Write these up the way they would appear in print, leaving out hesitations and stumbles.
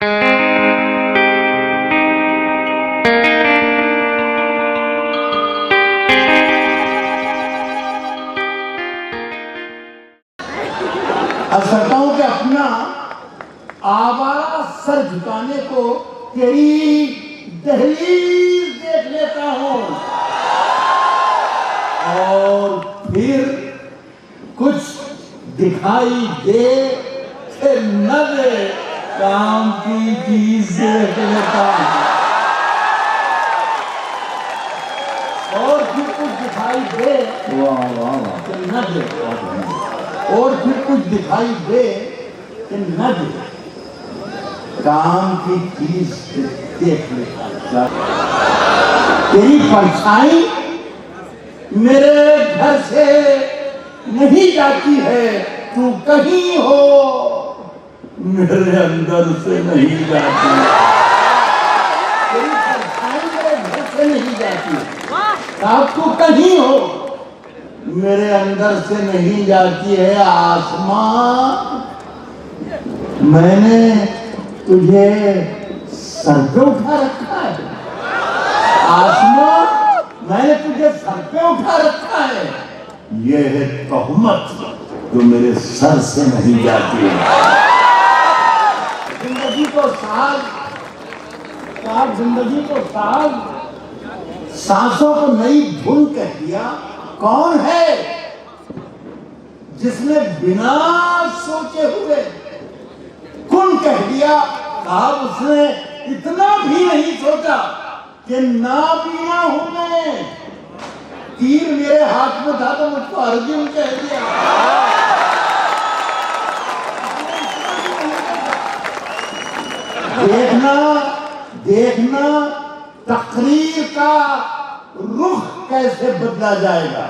अब कहता हूं कि अपना आवारा सर झुकाने को तेरी दहलीज देख लेता हूं और फिर कुछ दिखाई दे कि न दे, काम की चीज देख लेता हूं और फिर कुछ दिखाई दे कि न दे, और फिर कुछ दिखाई दे कि न दे, काम की चीज देख लेता। तेरी परछाई मेरे घर से नहीं जाती है, तू कहीं हो मेरे अंदर से नहीं जाती। तेरी परछाई मेरे घर से नहीं जाती, अब तू कहीं हो मेरे अंदर से नहीं जाती है। आसमां, मैंने तुझे सर पे उठा रखा है। आसमां, मैंने तुझे सर पे उठा रखा है। ये है तोहमत जो मेरे सर से नहीं जाती है। जिंदगी को साज, जिंदगी को साज, सांसों को नई धुन कह दिया। कौन है जिसने बिना सोचे हुए कुन कह दिया? साहब, उसने इतना भी नहीं सोचा कि ना बीना हूं मैं, तीर मेरे हाथ में था तो मुझको अर्जुन कह दिया। देखना देखना तकरीर का रुख कैसे बदला जाएगा।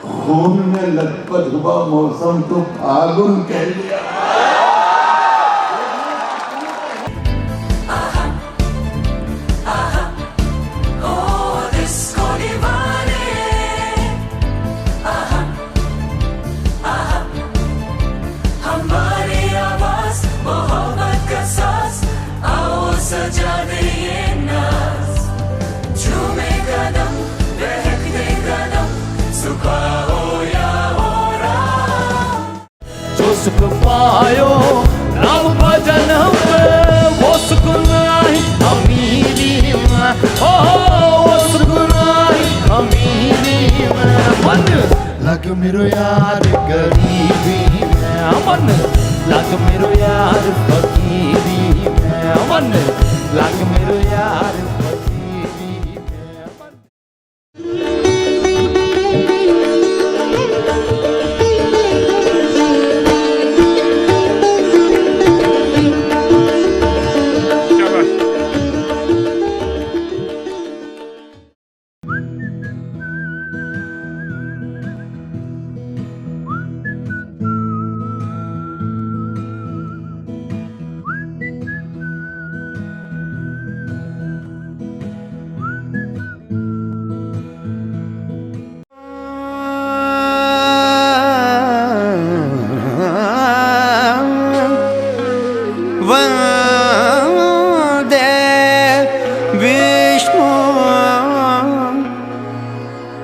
खून में लथपथ हुआ मौसम तो फागुन कह दिया। सुख पायो राम भजन में, वो सुख नहीं अमीरी में, वो सुख नहीं अमीरी में। मन लग मेरो यार गरीबी में, मन लग मेरो यार फकीरी में, मन लग मेरो यार फकीरी में।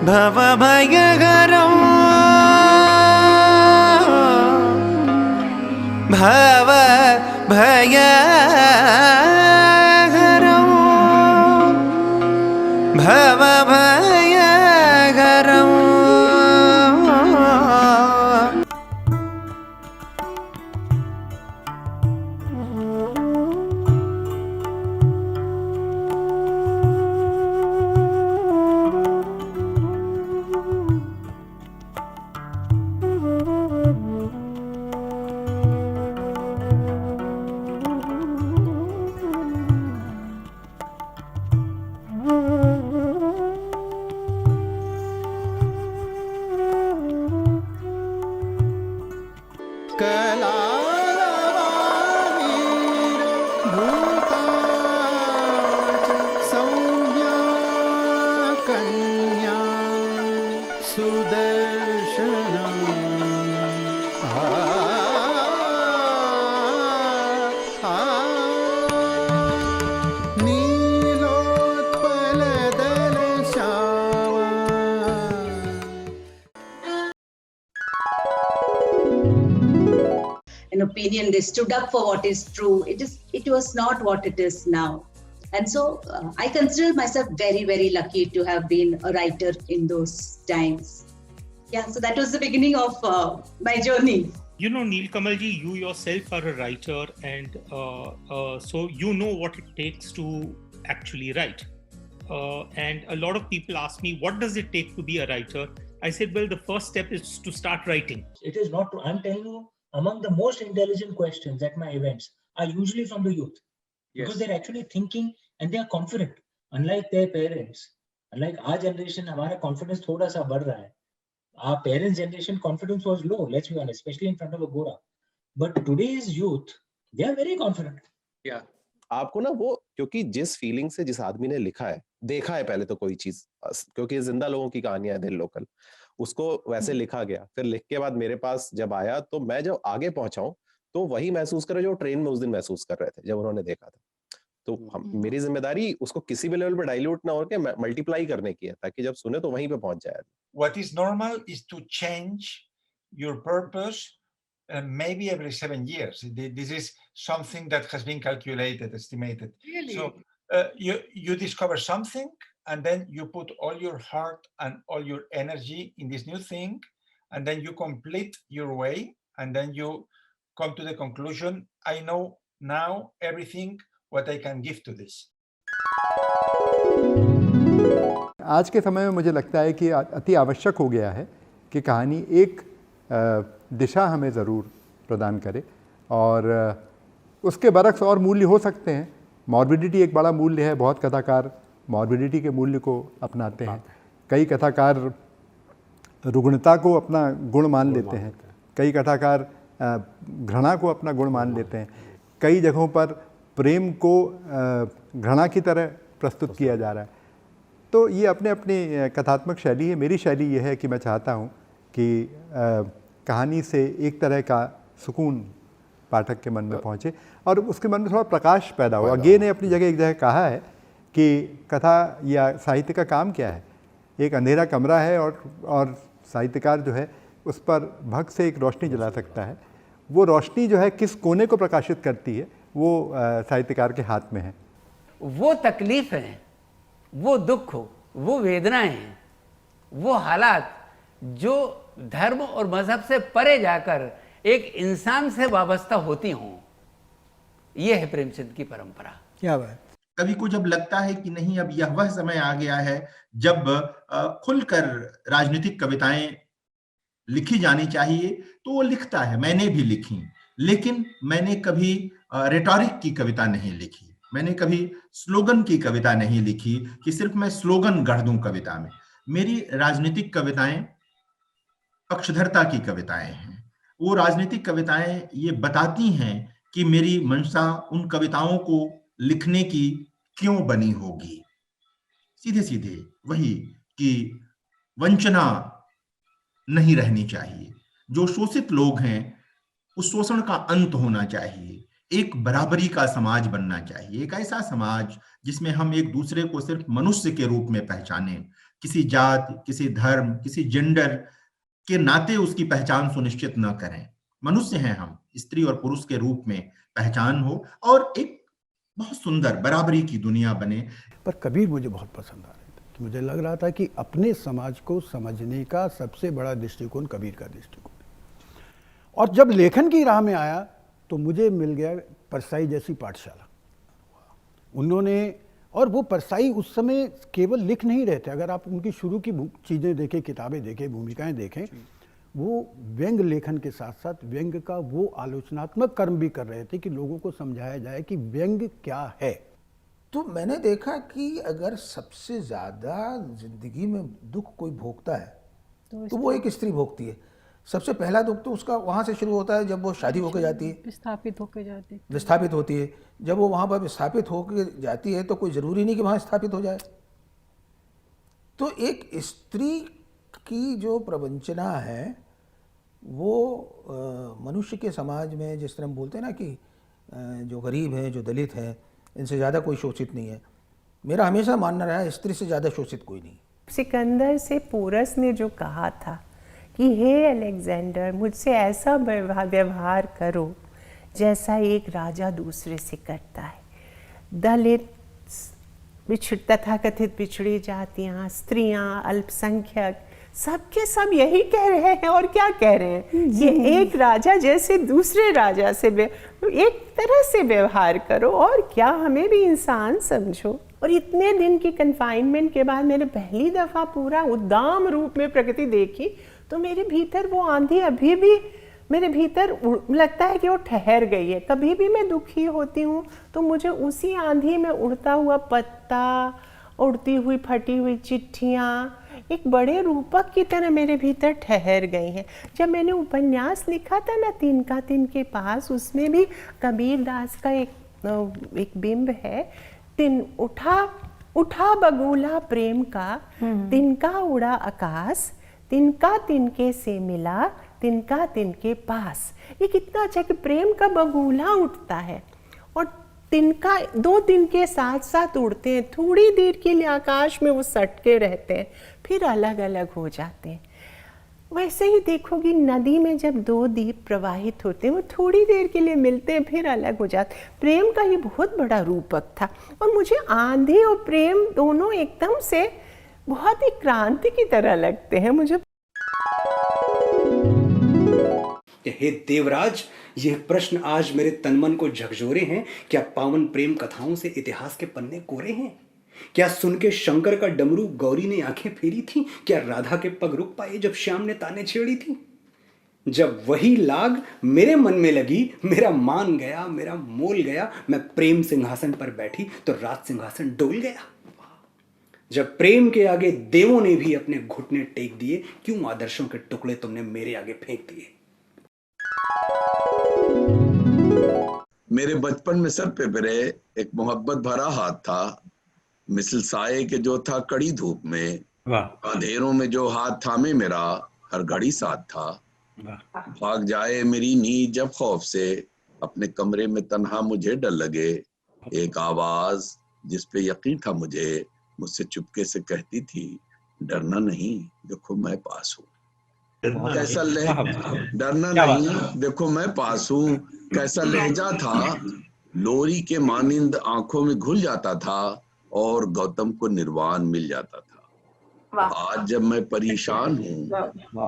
भवभयहरं भवभयहरं भवभयहरं। नीलोत्पलदल Shyama. An opinion, they stood up for what is true. It was not what it is now. And so I consider myself very, very lucky to have been a writer in those times. Yeah, so that was the beginning of my journey. You know, Neelkamal ji, you yourself are a writer, and so you know what it takes to actually write. And a lot of people ask me, what does it take to be a writer? I said, well, the first step is to start writing. It is not true. I'm telling you, among the most intelligent questions at my events are usually from the youth. Because they're actually thinking and they are confident. Unlike their parents, unlike our generation, हमारा confidence थोड़ा सा बढ़ रहा है. Our parents' generation confidence was low, let's be honest, especially in front of a Gora. But today's youth, they are very confident. Yeah. आपको ना वो, क्योंकि जिस फीलिंग से जिस आदमी ने लिखा है, देखा है पहले तो कोई चीज, क्योंकि जिंदा लोगों की कहानियां है, दिल लोकल, उसको वैसे लिखा गया, फिर लिख के बाद मेरे पास जब आया तो मैं जब आगे पहुंचा हूं तो वही महसूस कर रहे जो ट्रेन में उस दिन महसूस कर रहे थे जब उन्होंने देखा था. तो मेरी जिम्मेदारी उसको किसी भी लेवल पे डाइल्यूट ना होकर मल्टीप्लाई करने की है, ताकि जब सुने तो वहीं पे पहुंच जाए. What is normal is to change your purpose maybe every 7 years. This is something that has been calculated, estimated. Really? So you discover something, and then you put all your heart and all your energy in this new thing, and then you complete your way, and then you come to the conclusion, I know now everything what I can give to this. आज के समय में मुझे लगता है कि अति आवश्यक हो गया है कि कहानी एक दिशा हमें ज़रूर प्रदान करे, और उसके बरक्स और मूल्य हो सकते हैं. मॉर्बिडिटी एक बड़ा मूल्य है. बहुत कथाकार मॉर्बिडिटी के मूल्य को अपनाते हैं. कई कथाकार रुग्णता को अपना गुण मान लेते हैं. कई कथाकार घृणा को अपना गुण मान लेते हैं. कई जगहों पर प्रेम को घृणा की तरह प्रस्तुत किया जा रहा है. तो ये अपने अपनी कथात्मक शैली है. मेरी शैली ये है कि मैं चाहता हूँ कि कहानी से एक तरह का सुकून पाठक के मन में पहुँचे और उसके मन में थोड़ा प्रकाश पैदा हो. गे ने अपनी जगह एक जगह कहा है कि कथा या साहित्य का काम क्या है. एक अंधेरा कमरा है और साहित्यकार जो है उस पर भक्त से एक रोशनी जला सकता है. वो रोशनी जो है किस कोने को प्रकाशित करती है वो साहित्यकार के हाथ में है. वो तकलीफ है, वो दुख हो, वो वेदनाएं हैं, वो हालात जो धर्म और मजहब से परे जाकर एक इंसान से वाबस्ता होती हों, ये है प्रेमचंद की परंपरा. क्या बात. कवि को जब लगता है कि नहीं, अब यह वह समय आ गया है जब खुलकर राजनीतिक कविताएं लिखी जानी चाहिए, तो वो लिखता है. मैंने भी लिखी, लेकिन मैंने कभी रेटोरिक की कविता नहीं लिखी. मैंने कभी स्लोगन की कविता नहीं लिखी कि सिर्फ मैं स्लोगन गढ़ दूं कविता में. मेरी राजनीतिक कविताएं पक्षधरता की कविताएं हैं. वो राजनीतिक कविताएं ये बताती हैं कि मेरी मंशा उन कविताओं को लिखने की क्यों बनी होगी. सीधे सीधे वही कि वंचना नहीं रहनी चाहिए. जो शोषित लोग हैं उस शोषण का अंत होना चाहिए. एक बराबरी का समाज बनना चाहिए. एक ऐसा समाज जिसमें हम एक दूसरे को सिर्फ मनुष्य के रूप में पहचाने, किसी जात, किसी धर्म, किसी जेंडर के नाते उसकी पहचान सुनिश्चित न करें. मनुष्य हैं हम, स्त्री और पुरुष के रूप में पहचान हो और एक बहुत सुंदर बराबरी की दुनिया बने. पर कबीर मुझे बहुत पसंद आ रहे थे. कि मुझे लग रहा था कि अपने समाज को समझने का सबसे बड़ा दृष्टिकोण कबीर का दृष्टिकोण. और जब लेखन की राह में आया तो मुझे मिल गया परसाई जैसी पाठशाला. उन्होंने, और वो परसाई उस समय केवल लिख नहीं रहे थे. अगर आप उनकी शुरू की चीज़ें देखें, किताबें देखें, भूमिकाएं देखें, वो व्यंग लेखन के साथ साथ व्यंग का वो आलोचनात्मक कर्म भी कर रहे थे कि लोगों को समझाया जाए कि व्यंग क्या है. तो मैंने देखा कि अगर सबसे ज़्यादा जिंदगी में दुख कोई भोगता है तो वो एक स्त्री भोगती है. सबसे पहला दुख तो उसका वहाँ से शुरू होता है जब वो शादी होकर जाती है, विस्थापित होती है. जब वो वहाँ पर विस्थापित होकर जाती है तो कोई ज़रूरी नहीं कि वहाँ स्थापित हो जाए. तो एक स्त्री की जो प्रवंचना है वो मनुष्य के समाज में, जिस तरह हम बोलते हैं ना कि जो गरीब हैं, जो दलित हैं, इनसे ज़्यादा कोई शोषित नहीं है। मेरा हमेशा मानना रहा है स्त्री से ज़्यादा शोषित कोई नहीं। सिकंदर से पोरस ने जो कहा था कि हे अलेक्जेंडर, मुझसे ऐसा व्यवहार करो जैसा एक राजा दूसरे से करता है। दलित, तथाकथित पिछड़ी जातियाँ, स्त्रियाँ, अल्पसंख्यक, सबके सब यही कह रहे हैं और क्या कह रहे हैं, ये एक राजा जैसे दूसरे राजा से एक तरह से व्यवहार करो और क्या, हमें भी इंसान समझो। और इतने दिन की कन्फाइनमेंट के बाद मैंने पहली दफ़ा पूरा उद्दाम रूप में प्रकृति देखी, तो मेरे भीतर वो आंधी अभी भी मेरे भीतर लगता है कि वो ठहर गई है। कभी भी मैं दुखी होती हूँ तो मुझे उसी आंधी में उड़ता हुआ पत्ता, उड़ती हुई फटी हुई चिट्ठियाँ एक बड़े रूपक की तरह मेरे भीतर ठहर गई हैं। जब मैंने उपन्यास लिखा था ना तिनका तिनके पास, उसमें भी कबीर दास का एक बिंब है। उठा बगुला प्रेम का, तिनका उड़ा आकाश, तिनका तिनके से मिला, तिनका तिनके पास। ये कितना अच्छा कि प्रेम का बगुला उठता है और तिनका, दो तिनके साथ साथ उड़ते हैं, थोड़ी देर के लिए आकाश में वो सटके रहते हैं, फिर अलग अलग हो जाते हैं। वैसे ही देखोगी नदी में जब दो द्वीप प्रवाहित होते हैं, वो थोड़ी देर के लिए मिलते हैं फिर अलग हो जाते हैं। प्रेम का ये बहुत बड़ा रूपक था और मुझे आंधी और प्रेम दोनों एकदम से बहुत ही क्रांति की तरह लगते हैं मुझे। हे देवराज, यह प्रश्न आज मेरे तनमन को झकझोरे हैं। क्या पावन प्रेम कथाओं से इतिहास के पन्ने कोरे हैं? क्या सुन के शंकर का डमरू गौरी ने आंखें फेरी थी? क्या राधा के पग रुक पाए जब श्याम ने ताने छेड़ी थी? जब वही लाग मेरे मन में लगी, मेरा मान गया, मेरा मोल गया, मैं प्रेम सिंहासन पर बैठी तो राज सिंहासन डोल गया। जब प्रेम के आगे देवों ने भी अपने घुटने टेक दिए, क्यों आदर्शों के टुकड़े तुमने मेरे आगे फेंक दिए? मेरे बचपन में सर पे मेरे एक मोहब्बत भरा हाथ था, मिसल साये के जो था कड़ी धूप में, अंधेरों में जो हाथ थामे मेरा हर घड़ी साथ था। भाग जाए मेरी नींद जब खौफ से, अपने कमरे में तन्हा मुझे डर लगे। एक आवाज जिस पे यकीन था मुझे, मुझसे चुपके से कहती थी, डरना नहीं, देखो मैं पास हूँ। कैसा डरना नहीं, देखो मैं पास हूँ। कैसा लहजा था, लोरी के मानिंद आंखों में घुल जाता था और गौतम को निर्वाण मिल जाता था। आज जब मैं परेशान हूँ,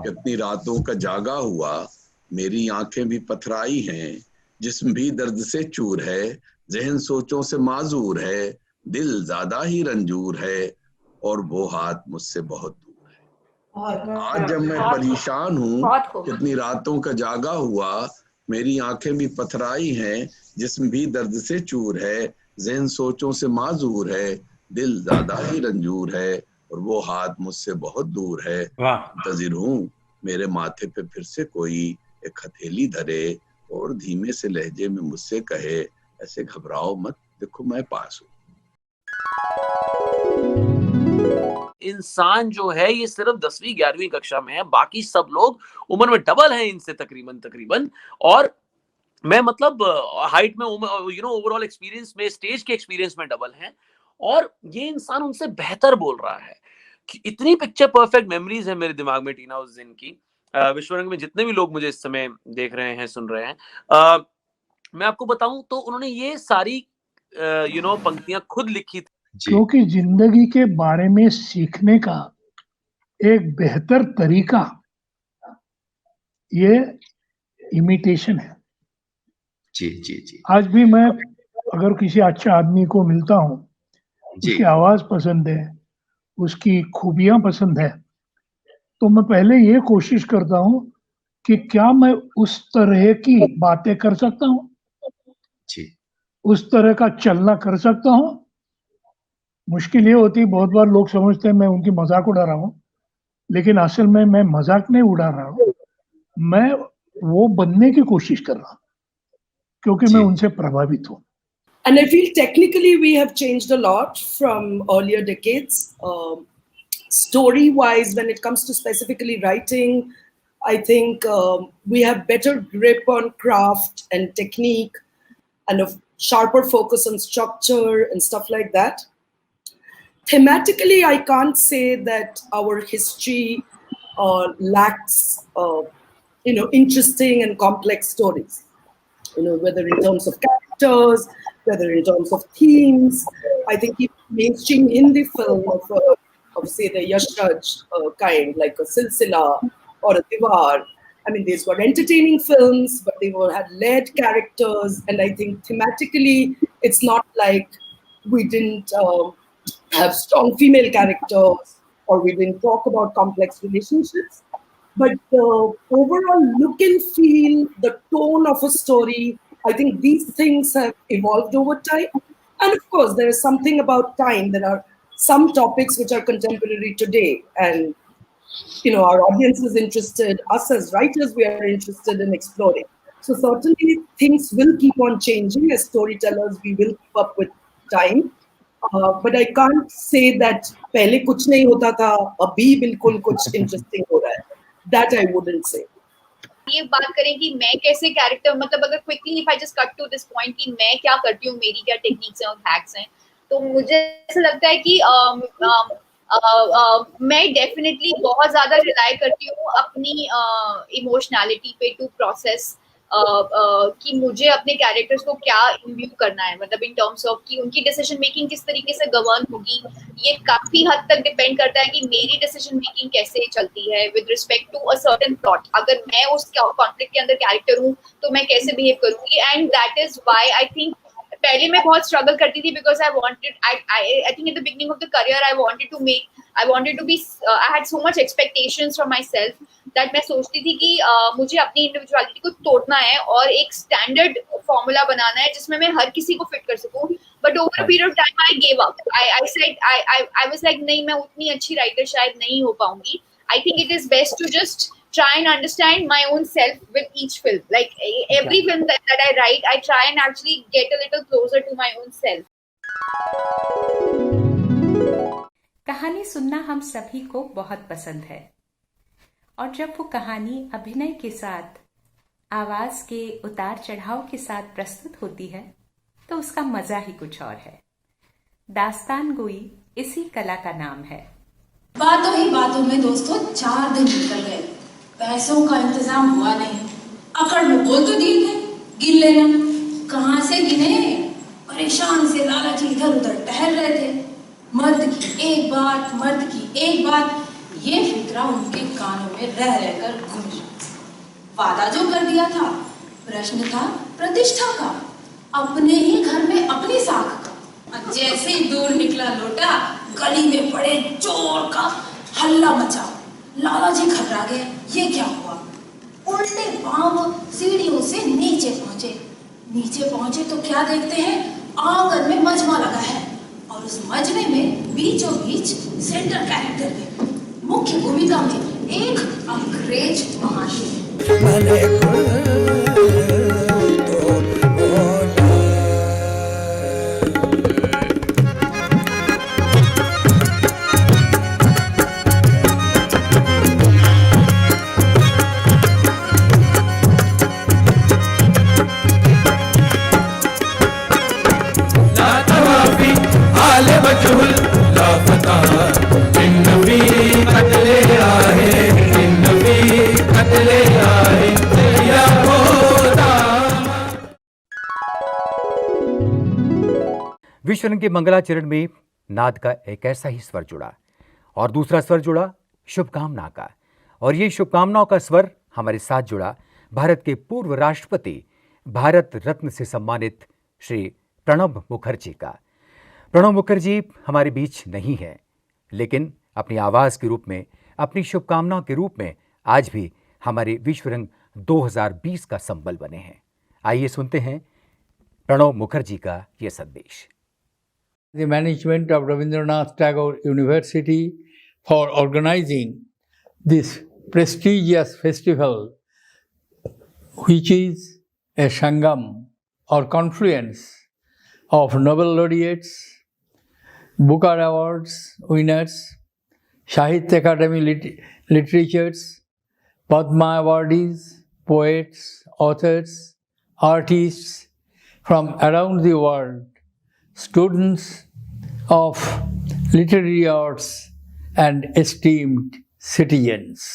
कितनी रातों का जागा हुआ, मेरी आंखें भी पथराई हैं, जिस्म भी दर्द से चूर है, जहन सोचों से माजूर है, दिल ज्यादा ही रंजूर है और वो हाथ मुझसे बहुत दूर है। आज जब मैं परेशान हूँ, कितनी रातों का जागा हुआ, मेरी आंखें भी पथराई हैं, जिस्म भी दर्द से चूर है, जहन सोचों से माजूर है, दिल ज्यादा ही रंजूर है और वो हाथ मुझसे बहुत दूर है। मुंतजिर हूँ मेरे माथे पे फिर से कोई एक हथेली धरे और धीमे से लहजे में मुझसे कहे, ऐसे घबराओ मत, देखो मैं पास हूँ। इंसान जो है ये सिर्फ 10वीं 11वीं कक्षा में है, बाकी सब लोग उम्र में डबल हैं इनसे तकरीबन। और मैं मतलब हाइट में, ओवरऑल एक्सपीरियंस में, स्टेज के एक्सपीरियंस में डबल हैं और ये इंसान उनसे बेहतर बोल रहा है। कि इतनी पिक्चर परफेक्ट मेमोरीज है मेरे दिमाग में टीना उस दिन की। विश्वरंग में जितने भी लोग मुझे इस समय देख रहे हैं, सुन रहे हैं, मैं आपको बताऊं तो उन्होंने ये सारी पंक्तियां खुद लिखी थी। क्योंकि जिंदगी के बारे में सीखने का एक बेहतर तरीका ये इमिटेशन है। जी। आज भी मैं अगर किसी अच्छे आदमी को मिलता हूँ, उसकी आवाज पसंद है, उसकी खूबियां पसंद है, तो मैं पहले ये कोशिश करता हूँ कि क्या मैं उस तरह की बातें कर सकता हूँ, उस तरह का चलना कर सकता हूँ। मुश्किल ये होती है, बहुत बार लोग समझते हैं मैं उनकी मजाक उड़ा रहा हूँ, लेकिन असल में मैं मजाक नहीं उड़ा रहा हूँ, मैं वो बनने की कोशिश कर रहा हूँ क्योंकि मैं उनसे प्रभावित हूँ। And I feel technically we have changed a lot from earlier decades. Story-wise, when it comes to specifically writing, I think we have better grip on craft and technique. and a sharper focus on structure and stuff like that. Thematically, I can't say that our history lacks, interesting and complex stories. Whether in terms of characters, whether in terms of themes. I think if mainstream Hindi film of say the Yash Raj kind, like a Silsila or a Diwar, I mean, these were entertaining films, but they had layered characters, and I think thematically, it's not like we didn't have strong female characters or we didn't talk about complex relationships. But the overall look and feel, the tone of a story, I think these things have evolved over time. And of course, there is something about time. There are some topics which are contemporary today, and our audience is interested, us as writers, we are interested in exploring. So certainly things will keep on changing. As storytellers, we will keep up with time. But I can't say that पहले कुछ नहीं होता था, अभी बिल्कुल कुछ interesting हो रहा है. That I wouldn't say. ये बात करें कि मैं कैसे कैरेक्टर, मतलब अगर quickly if I just cut to this point कि मैं क्या करती हूँ, मेरी क्या टेक्निक्स हैं और हैक्स हैं, तो मुझे ऐसा लगता है कि मैं डेफिनेटली बहुत ज्यादा रिलाई करती हूँ अपनी इमोशनैलिटी पे टू प्रोसेस कि मुझे अपने कैरेक्टर्स को क्या इम्ब्यू करना है, मतलब इन टर्म्स ऑफ कि उनकी डिसीजन मेकिंग किस तरीके से गवर्न होगी. ये काफी हद तक डिपेंड करता है कि मेरी डिसीजन मेकिंग कैसे चलती है with respect to a certain plot. अगर मैं उस कॉन्फ्लिक्ट के अंदर कैरेक्टर हूँ तो मैं कैसे बिहेव करूंगी. And that is why I think पहले मैं बहुत स्ट्रगल करती थी because I think at the beginning of the career I wanted to be I had so much expectations from myself दैट मैं सोचती थी कि मुझे अपनी इंडिविजुअलिटी को तोड़ना है और एक स्टैंडर्ड फॉर्मूला बनाना है जिसमें मैं हर किसी को फिट कर सकूं. But over a period of time I gave up. I said I was like नहीं, मैं उतनी अच्छी राइटर शायद नहीं हो पाऊंगी. I think it is best to just try and understand my own self with each film. Like every film that I write, I try and actually get a little closer to my own self. कहानी सुनना हम सभी को बहुत पसंद है, और जब वो कहानी अभिनय के साथ, आवाज के उतार चढ़ाव के साथ प्रस्तुत होती है तो उसका मजा ही कुछ और है. दास्तान गोई इसी कला का नाम है. बातों ही बातों में दोस्तों 4 दिन निकल गए. पैसों का इंतजाम हुआ नहीं. अकड़ में बोल तो दिए थे गिन लेना, कहाँ से गिने. परेशान से लाला जी इधर उधर टहल रहे थे. मर्द की एक बात, ये फिक्रा उनके कानों में रह रहकर गूंज. वादा जो कर दिया था, प्रश्न था प्रतिष्ठा का, अपने ही घर में अपनी साख का. जैसे ही दूर निकला लोटा, गली में पड़े चोर का हल्ला मचा. लाला जी घबरा गए, ये क्या हुआ. उल्टे पांव सीढ़ियों से नीचे पहुंचे तो क्या देखते हैं, आंगन में मजमा लगा है, और उस मजमे में बीचों बीच सेंटर कैरेक्टर में मुख्य भूमिका में एक अंग्रेज महाशय. विश्वरंग के मंगलाचरण में नाद का एक ऐसा ही स्वर जुड़ा, और दूसरा स्वर जुड़ा शुभकामना का, और ये शुभकामनाओं का स्वर हमारे साथ जुड़ा भारत के पूर्व राष्ट्रपति, भारत रत्न से सम्मानित श्री प्रणब मुखर्जी का. प्रणब मुखर्जी हमारे बीच नहीं है, लेकिन अपनी आवाज़ के रूप में, अपनी शुभकामनाओं के रूप में आज भी हमारे विश्वरंग 2020 का संबल बने हैं. आइए सुनते हैं प्रणब मुखर्जी का ये संदेश. The management of Rabindranath Tagore University for organizing this prestigious festival, which is a sangam or confluence of Nobel laureates, Booker Awards winners, Sahitya Academy literatures, Padma awardees, poets, authors, artists, from around the world, students of literary arts and esteemed citizens.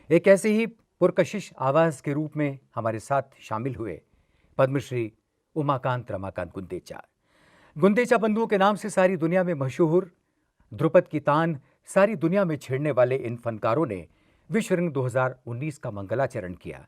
एक ऐसे ही पुरकशिश आवाज के रूप में हमारे साथ शामिल हुए पद्मश्री उमाकांत रमाकांत गुंदेचा। गुंदेचा बंधुओं के नाम से सारी दुनिया में मशहूर ध्रुपद की तान सारी दुनिया में छेड़ने वाले इन फनकारों ने विश्व रंग 2019 का मंगलाचरण किया।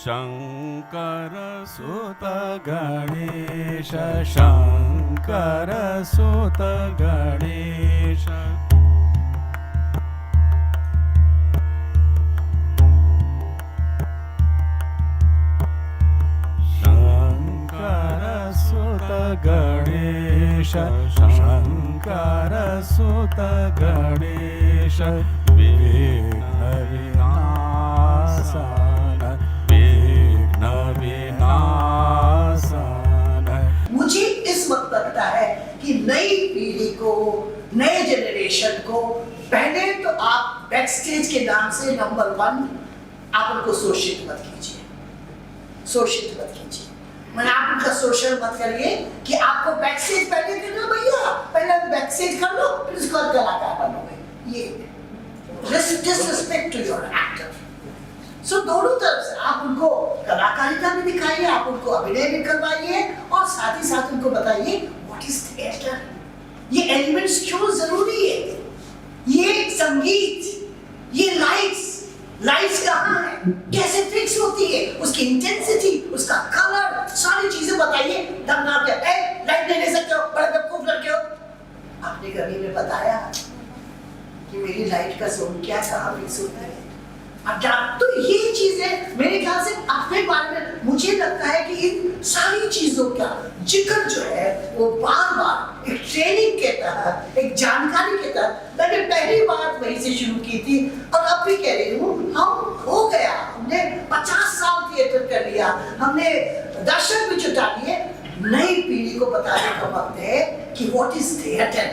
शंकर सुत गणेश, शंकर सुत गणेश, शंकर सुत गणेश, शंकर सुत गणेश, विघ्न विनाशन, विघ्न विनाशन। मुझे इस वक्त लगता है कि नई पीढ़ी को, नए जनरेशन को, पहले तो आप बैकस्टेज के नाम से नंबर 1 आप उनको शोषित मत कीजिए, शोषित मत कीजिए। मैंने आप उनका शोषण मत करिए कि आपको बैकस्टेज पहले करना, भैया पहले बैकस्टेज कर लो फिर उसके बाद कलाकार बनोगे। ये डिसरिस्पेक्ट टू योर एक्टर। सो दोनों तरफ से आप उनको कलाकारिता भी दिखाइए, आप उनको अभिनय भी करवाइए और साथ ही साथ उनको बताइए व्हाट इज थिएटर, ये एलिमेंट्स क्यों जरूरी है, ये संगीत, ये लाइट्स कहाँ है, कैसे फिक्स होती है, उसकी इंटेंसिटी, उसका कलर, सारी चीजें बताइए। तब ना क्या लाइट नहीं ले सकते हो, बड़े बेवकूफ लड़के हो। आपने कभी ने बताया कि मेरी लाइट का जोन क्या कहाँ फिक्स होता है? तो ये चीजें मेरे ख्याल से अपने बारे में मुझे लगता है कि इन सारी चीजों का जिक्र जो है वो बार-बार एक ट्रेनिंग के तहत, एक जानकारी के तहत, मैंने पहली बार वहीं से शुरू की थी और अब भी कह रही हूँ, हम हो गया, हमने 50 साल थिएटर कर लिया, हमने दर्शक भी जुटा लिए। नई पीढ़ी को बताने का वक्त है कि व्हाट इज थिएटर,